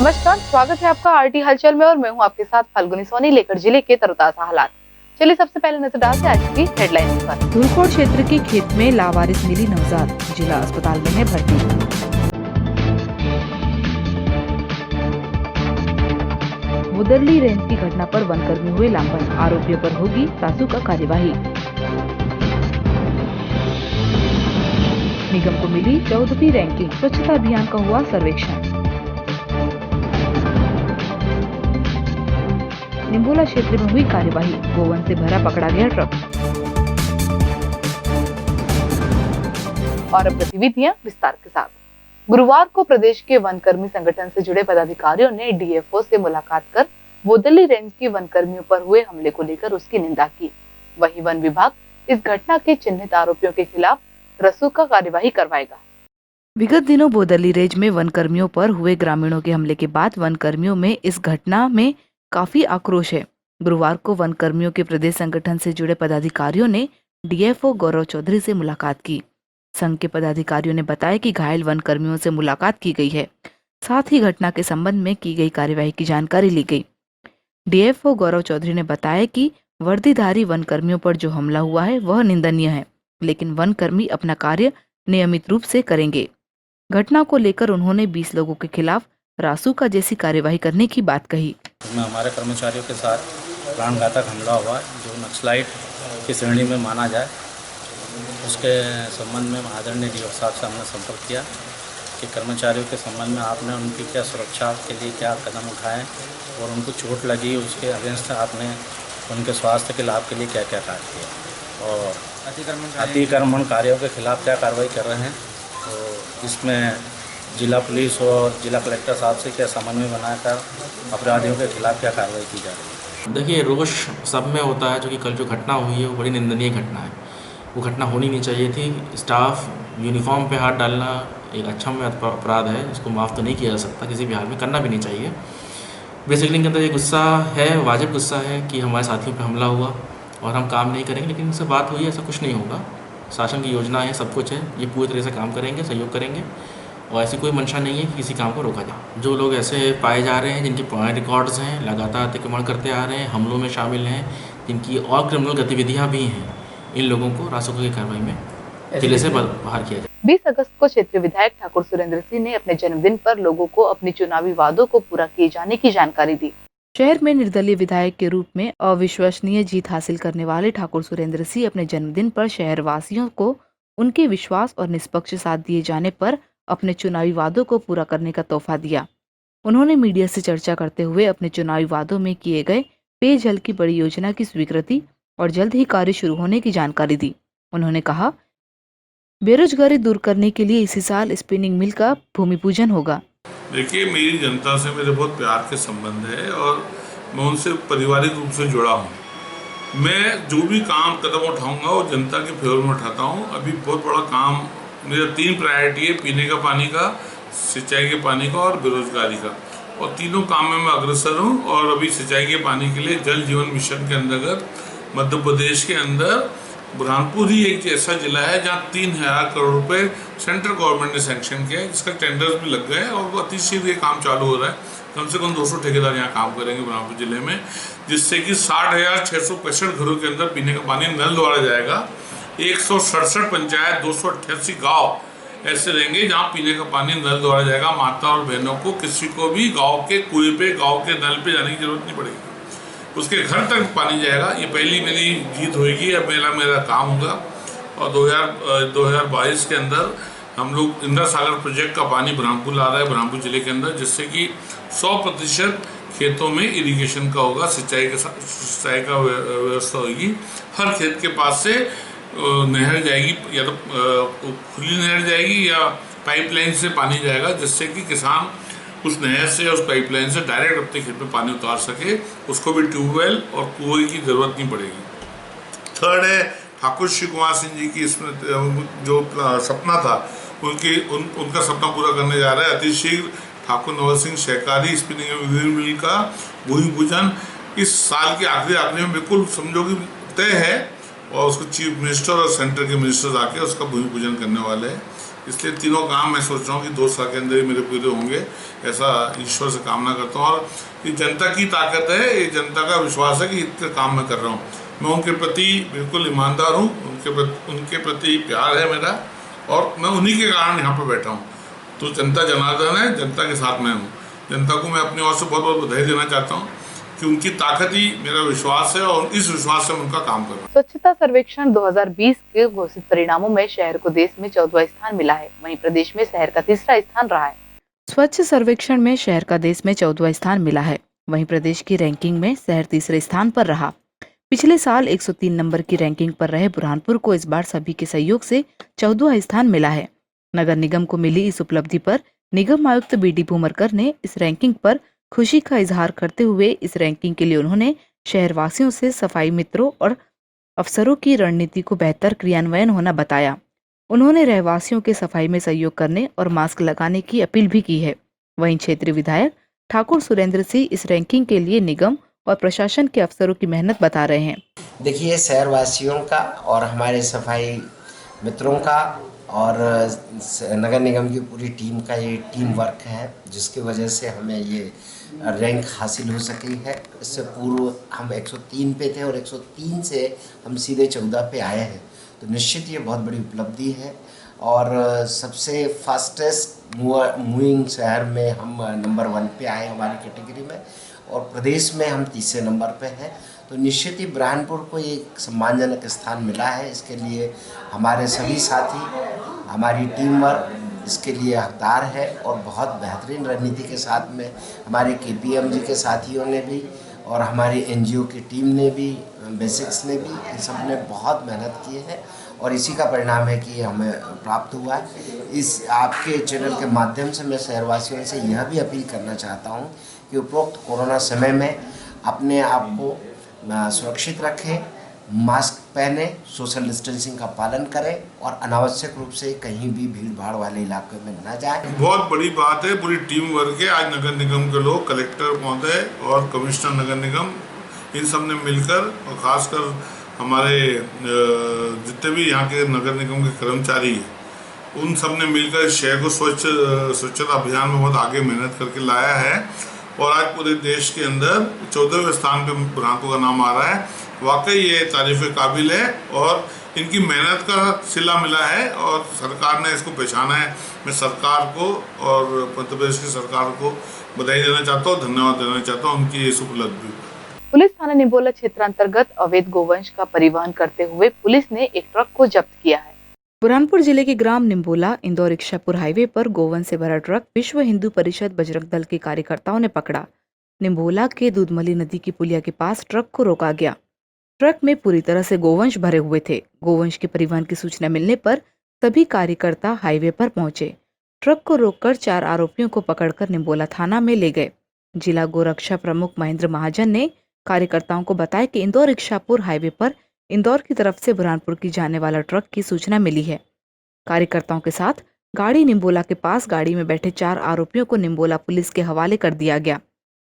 नमस्कार, स्वागत है आपका आरटी हलचल में और मैं हूं आपके साथ फाल्गुनी सोनी लेकर जिले के तरोताजा हालात। चलिए सबसे पहले नजर डालते हैं आज की हेडलाइंस पर। धुलकोट क्षेत्र के खेत में लावारिस मिली नवजात, जिला अस्पताल में है भर्ती। मुदरली रेंज की घटना पर वनकर्मी हुए लापता, आरोपियों पर होगी रासुका कार्यवाही। निगम को मिली 14वीं रैंकिंग, स्वच्छता अभियान का हुआ सर्वेक्षण। निम्बोला क्षेत्र में हुई कार्यवाही, गोवन से भरा पकड़ा गया ट्रक। और अब गतिविधियां विस्तार के साथ। गुरुवार को प्रदेश के वनकर्मी संगठन से जुड़े पदाधिकारियों ने डीएफओ से मुलाकात कर बोदली रेंज की वनकर्मियों पर हुए हमले को लेकर उसकी निंदा की। वहीं वन विभाग इस घटना के चिन्हित आरोपियों के खिलाफ रासुका कार्यवाही करवाएगा। विगत दिनों बोदली रेंज में वनकर्मियों पर हुए ग्रामीणों के हमले के बाद वनकर्मियों में इस घटना में काफी आक्रोश है। गुरुवार को वनकर्मियों के प्रदेश संगठन से जुड़े पदाधिकारियों ने डीएफओ गौरव चौधरी से मुलाकात की। संघ के पदाधिकारियों ने बताया कि घायल वनकर्मियों से मुलाकात की गई है, साथ ही घटना के संबंध में की गई कार्यवाही की जानकारी ली गई। डीएफओ गौरव चौधरी ने बताया कि वर्दीधारी वनकर्मियों पर जो हमला हुआ है वह निंदनीय है, लेकिन वनकर्मी अपना कार्य नियमित रूप से करेंगे। घटना को लेकर उन्होंने 20 लोगों के खिलाफ रासुका जैसी कार्यवाही करने की बात कही। हमारे कर्मचारियों के साथ प्राणघातक हमला हुआ जो नक्सलाइट की श्रेणी में माना जाए, उसके संबंध में आदरणीय डीओ साहब से हमने संपर्क किया कि कर्मचारियों के संबंध में आपने उनकी क्या सुरक्षा के लिए क्या कदम उठाएं और उनको चोट लगी उसके अगेंस्ट आपने उनके स्वास्थ्य के लाभ के लिए क्या क्या कार्य किया और अतिक्रमण कार्यों के खिलाफ क्या कार्रवाई कर रहे हैं। तो इसमें जिला पुलिस और जिला कलेक्टर साहब से क्या समन्वय बनाकर अपराधियों के खिलाफ क्या कार्रवाई की जा रही है। देखिए, रोष सब में होता है, जो कि कल जो घटना हुई है वो बड़ी निंदनीय घटना है। वो घटना होनी नहीं चाहिए थी। स्टाफ यूनिफॉर्म पे हाथ डालना एक अक्षम्य अपराध है, इसको माफ़ तो नहीं किया जा सकता, किसी भी हाल में करना भी नहीं चाहिए। बेसिकली इनके अंदर ये गुस्सा है, वाजिब गुस्सा है कि हमारे साथियों पे हमला हुआ और हम काम नहीं करेंगे, लेकिन इनसे बात हुई, ऐसा कुछ नहीं होगा। शासन की योजना है, सब कुछ है, ये पूरी तरह से काम करेंगे, सहयोग करेंगे और ऐसी कोई मंशा नहीं है कि किसी काम को रोका जाए। जो लोग ऐसे पाए जा रहे हैं जिनके पुराने रिकॉर्ड्स हैं, लगातार अतिक्रमण करते आ रहे हैं, हमलों में शामिल हैं, जिनकी और क्रिमिनल गतिविधियां भी हैं, इन लोगों को रासुका की कार्रवाई में जिले से बाहर किया जाए। 20 अगस्त को क्षेत्रीय विधायक ठाकुर सुरेंद्र सिंह ने अपने जन्मदिन पर लोगों को अपनी चुनावी वादों को पूरा किए जाने की जानकारी दी। शहर में निर्दलीय विधायक के रूप में अविश्वसनीय जीत हासिल करने वाले ठाकुर सुरेंद्र सिंह अपने जन्मदिन पर शहरवासियों को उनके विश्वास और निष्पक्ष साथ दिए जाने पर अपने चुनावी वादों को पूरा करने का तोहफा दिया। उन्होंने मीडिया से चर्चा करते हुए अपने चुनावी वादों में किए गए पेयजल की बड़ी योजना की स्वीकृति और जल्द ही कार्य शुरू होने की जानकारी दी। उन्होंने कहा, बेरोजगारी दूर करने के लिए इसी साल स्पिनिंग मिल का भूमि पूजन होगा। देखिए, मेरी जनता से मेरे बहुत प्यार के संबंध है और मैं उनसे पारिवारिक रूप से जुड़ा हूँ। मैं जो भी काम कदम उठाऊंगा वो जनता के फेवर में उठाता हूँ। अभी बहुत बड़ा काम मेरा 3 प्रायोरिटी है, पीने का पानी का, सिंचाई के पानी का और बेरोजगारी का, और तीनों काम में मैं अग्रसर हूँ। और अभी सिंचाई के पानी के लिए जल जीवन मिशन के अंतर्गत मध्य प्रदेश के अंदर बुरहानपुर ही एक ऐसा जिला है जहाँ 3000 करोड़ रुपए सेंट्रल गवर्नमेंट ने सैंक्शन किया है, जिसका टेंडर्स भी लग गए हैं और अति शीघ्र ये काम चालू हो रहा है। कम से कम 200 ठेकेदार यहाँ काम करेंगे बुरहानपुर जिले में, जिससे कि 60,665 घरों के अंदर पीने का पानी नल द्वारा जाएगा। 167 पंचायत, 288 गाँव ऐसे रहेंगे जहाँ पीने का पानी नल द्वारा जाएगा। माता और बहनों को किसी को भी गाँव के कुएं पे, गाँव के नल पे जाने की जरूरत नहीं पड़ेगी, उसके घर तक पानी जाएगा। ये पहली मेरी जीत होगी, अब मेरा काम होगा। और 2022 के अंदर हम लोग इंदिरा सागर प्रोजेक्ट का पानी बुरहानपुर ला रहा है, बुरहानपुर जिले के अंदर, जिससे कि 100% खेतों में इरिगेशन का होगा, सिंचाई का व्यवस्था होगी। हर खेत के पास से नहर जाएगी, या तो खुली नहर जाएगी या पाइपलाइन से पानी जाएगा, जिससे कि किसान उस नहर से या उस पाइपलाइन से डायरेक्ट अपने खेत में पानी उतार सके, उसको भी ट्यूबवेल और कुएं की जरूरत नहीं पड़ेगी। थर्ड है ठाकुर शिव कुमार सिंह जी की इसमें जो सपना था, उनका सपना पूरा करने जा रहा है। अति शीघ्र ठाकुर नवल सिंह सहकारी स्पिनिंग मिल का भूमि पूजन इस साल के आखिरी में बिल्कुल समझो कि तय है। और उसको चीफ मिनिस्टर और सेंटर के मिनिस्टर्स आके उसका भूमि पूजन करने वाले हैं। इसलिए तीनों काम मैं सोच रहा हूँ कि 2 साल के अंदर ही मेरे पूरे होंगे, ऐसा ईश्वर से कामना करता हूँ। और ये जनता की ताकत है, ये जनता का विश्वास है कि इतने काम मैं कर रहा हूँ। मैं उनके प्रति बिल्कुल ईमानदार हूँ, उनके प्रति प्यार है मेरा, और मैं उन्हीं के कारण यहाँ पर बैठा हूँ। तो जनता जनार्दन है, जनता के साथ मैं हूँ। जनता को मैं अपनी ओर से बहुत बहुत बधाई देना चाहता हूँ कि उनकी ताकत ही मेरा विश्वास है, और इस विश्वास से मैं उनका काम कर रहा हूँ। स्वच्छता सर्वेक्षण 2020 के घोषित परिणामों में शहर को देश में 14वां स्थान मिला है, वहीं प्रदेश में शहर का 3रा स्थान रहा है। स्वच्छ सर्वेक्षण में शहर का देश में 14वां स्थान मिला है, वहीं प्रदेश की रैंकिंग में शहर 3रे स्थान पर रहा। पिछले साल 103 नंबर की रैंकिंग पर रहे बुरहानपुर को इस बार सभी के सहयोग से 14वां स्थान मिला है। नगर निगम को मिली इस उपलब्धि पर निगम आयुक्त BD भूमरकर ने इस रैंकिंग पर खुशी का इजहार करते हुए इस रैंकिंग के लिए उन्होंने शहरवासियों से सफाई मित्रों और अफसरों की रणनीति को बेहतर क्रियान्वयन होना बताया। उन्होंने रहवासियों के सफाई में सहयोग करने और मास्क लगाने की अपील भी की है। वहीं क्षेत्रीय विधायक ठाकुर सुरेंद्र सिंह इस रैंकिंग के लिए निगम और प्रशासन के अफसरों की मेहनत बता रहे हैं। देखिए, शहरवासियों का और हमारे सफाई मित्रों का और नगर निगम की पूरी टीम का ये टीम वर्क है, जिसकी वजह से हमें ये रैंक हासिल हो सकी है। इससे पूर्व हम 103 पे थे और 103 से हम सीधे 14 पे आए हैं, तो निश्चित ये बहुत बड़ी उपलब्धि है। और सबसे फास्टेस्ट मूविंग शहर में हम नंबर 1 पे आए हमारी कैटेगरी में, और प्रदेश में हम 3रे नंबर पे हैं। तो निश्चित ही बुरहानपुर को एक सम्मानजनक स्थान मिला है। इसके लिए हमारे सभी साथी, हमारी टीम वर्क इसके लिए हकदार है, और बहुत बेहतरीन रणनीति के साथ में हमारे KPMG के साथियों ने भी और हमारी NGO की टीम ने भी, बेसिक्स ने भी, इन सब ने बहुत मेहनत की है, और इसी का परिणाम है कि हमें प्राप्त हुआ है। इस आपके चैनल के माध्यम से मैं शहरवासियों से यह भी अपील करना चाहता हूँ कि उपरोक्त कोरोना समय में अपने आप को सुरक्षित रखें, मास्क पहने, सोशल डिस्टेंसिंग का पालन करें, और अनावश्यक रूप से कहीं भी भीड़ भाड़ वाले इलाके में न जाएं। बहुत बड़ी बात है, पूरी टीम वर्क है। आज नगर निगम के लोग, कलेक्टर महोदय और कमिश्नर नगर निगम, इन सब ने मिलकर, और ख़ासकर हमारे जितने भी यहाँ के नगर निगम के कर्मचारी हैं, उन सब ने मिलकर इस शहर को स्वच्छता अभियान में बहुत आगे मेहनत करके लाया है, और आज पूरे देश के अंदर 14वें स्थान पे बुरहानपुर का नाम आ रहा है। वाकई ये तारीफ़ काबिल है, और इनकी मेहनत का सिला मिला है, और सरकार ने इसको पहचाना है। मैं सरकार को और मध्य प्रदेश की सरकार को बधाई देना चाहता हूँ, धन्यवाद देना चाहता हूँ उनकी इस उपलब्धि। पुलिस थाना निम्बोला क्षेत्र अंतर्गत अवैध गोवंश का परिवहन करते हुए पुलिस ने एक ट्रक को जब्त किया है। बुरहानपुर जिले के ग्राम निम्बोला इंदौर इच्छापुर हाईवे पर गोवंश से भरा ट्रक विश्व हिंदू परिषद बजरंग दल के कार्यकर्ताओं ने पकड़ा। निम्बोला के दूधमली नदी की पुलिया के पास ट्रक को रोका गया। ट्रक में पूरी तरह से गोवंश भरे हुए थे। गोवंश के परिवहन की सूचना मिलने पर सभी कार्यकर्ता हाईवे पर पहुंचे। ट्रक को रोककर 4 आरोपियों को पकड़कर निम्बोला थाना में ले गए। जिला गोरक्षा प्रमुख महेंद्र महाजन ने कार्यकर्ताओं को बताया कि इंदौर इच्छापुर हाईवे पर इंदौर की तरफ से बुरहानपुर की जाने वाला ट्रक की सूचना मिली है। कार्यकर्ताओं के साथ गाड़ी निम्बोला के पास गाड़ी में बैठे 4 आरोपियों को निम्बोला पुलिस के हवाले कर दिया गया।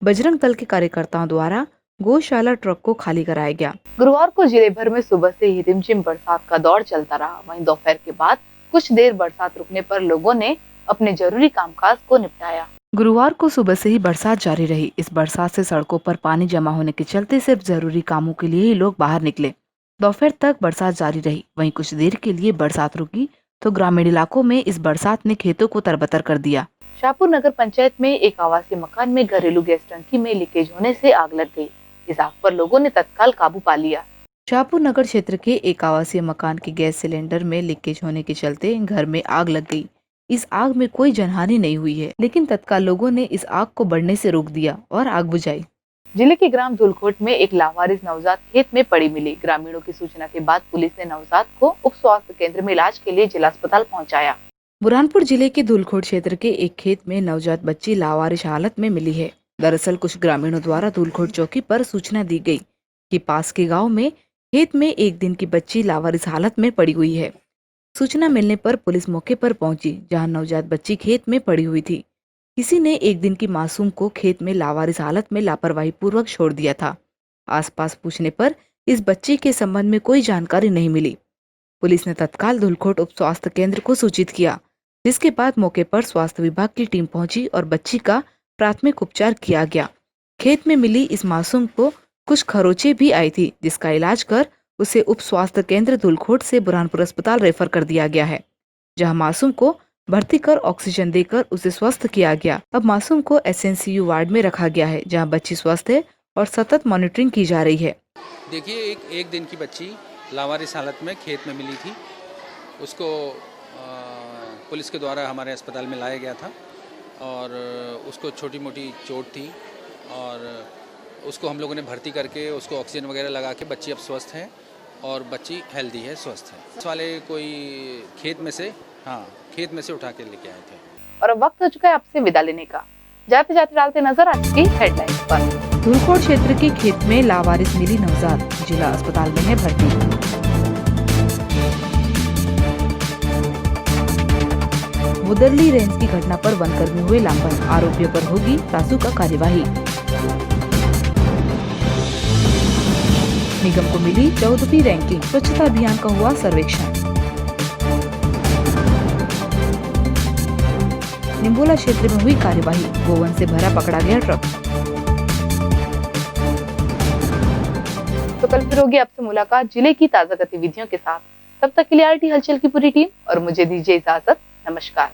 बजरंग दल के कार्यकर्ताओं द्वारा गौशाला ट्रक को खाली कराया गया। गुरुवार को जिले भर में सुबह से ही रिमझिम बरसात का दौर चलता रहा। वहीं दोपहर के बाद कुछ देर बरसात रुकने पर लोगों ने अपने जरूरी कामकाज को निपटाया। गुरुवार को सुबह से ही बरसात जारी रही। इस बरसात से सड़कों पर पानी जमा होने के चलते सिर्फ जरूरी कामों के लिए ही लोग बाहर निकले। दोपहर तक बरसात जारी रही। वहीं कुछ देर के लिए बरसात रुकी तो ग्रामीण इलाकों में इस बरसात ने खेतों को तरबतर कर दिया। शाहपुर नगर पंचायत में एक आवासीय मकान में घरेलू गैस टंकी में लीकेज होने से आग लग गई। इस आग पर लोगों ने तत्काल काबू पा लिया। शाहपुर नगर क्षेत्र के एक आवासीय मकान के गैस सिलेंडर में लीकेज होने के चलते घर में आग लग गई। इस आग में कोई जनहानि नहीं हुई है, लेकिन तत्काल लोगों ने इस आग को बढ़ने से रोक दिया और आग बुझाई। जिले के ग्राम धूलखोट में एक लावारिस नवजात खेत में पड़ी मिली। ग्रामीणों की सूचना के बाद पुलिस ने नवजात को उप स्वास्थ्य केंद्र में इलाज के लिए जिला अस्पताल पहुंचाया। बुरहानपुर जिले के धूलखोट क्षेत्र के एक खेत में नवजात बच्ची लावारिस हालत में मिली है। दरअसल कुछ ग्रामीणों द्वारा धूलखोट चौकी पर सूचना दी गई कि पास के गाँव में खेत में 1 दिन की बच्ची लावारिस हालत में पड़ी हुई है। सूचना मिलने पर पुलिस मौके पर पहुंची, जहां नवजात बच्ची खेत में पड़ी हुई थी। किसी ने 1 दिन की मासूम को खेत में लावारिस हालत में लापरवाही पूर्वक छोड़ दिया था। आसपास पूछने पर इस बच्ची के संबंध में कोई जानकारी नहीं मिली। पुलिस ने तत्काल धुलखोट उप स्वास्थ्य केंद्र को सूचित किया, जिसके बाद मौके पर स्वास्थ्य विभाग की टीम पहुंची और बच्ची का प्राथमिक उपचार किया गया। खेत में मिली इस मासूम को कुछ खरोंचे भी आई थी, जिसका इलाज कर उसे उप स्वास्थ्य केंद्र धुलखोट से बुरहानपुर अस्पताल रेफर कर दिया गया है, जहां मासूम को भर्ती कर ऑक्सीजन देकर उसे स्वस्थ किया गया। अब मासूम को SNCU वार्ड में रखा गया है, जहां बच्ची स्वस्थ है और सतत मॉनिटरिंग की जा रही है। देखिए, एक दिन की बच्ची लावारिस हालत में खेत में मिली थी। उसको पुलिस के द्वारा हमारे अस्पताल में लाया गया था और उसको छोटी मोटी चोट थी और उसको हम लोगों ने भर्ती करके उसको ऑक्सीजन वगैरह लगा के बच्ची अब स्वस्थ है और बच्ची हेल्दी है, स्वस्थ है। इस वाले कोई खेत में से उठा के लेके आए थे। और अब वक्त हो चुका है आपसे विदा लेने का। जाते जाते डालते नजर आज की हेडलाइंस पर। धुलखोट क्षेत्र के खेत में लावारिस मिली नवजात, जिला अस्पताल में है भर्ती। मुदरली रेंज की घटना पर वनकर्मी हुए लापता, आरोपियों पर होगी रासुका कार्यवाही। निगम को मिली 14वीं रैंकिंग, स्वच्छता अभियान का हुआ सर्वेक्षण। निम्बोला क्षेत्र में हुई कार्यवाही, गोवन से भरा पकड़ा गया ट्रक। तो कल फिर होगी आपसे मुलाकात जिले की ताजा गतिविधियों के साथ। तब तक के लिए RT हलचल की पूरी टीम और मुझे दीजिए इजाजत। नमस्कार।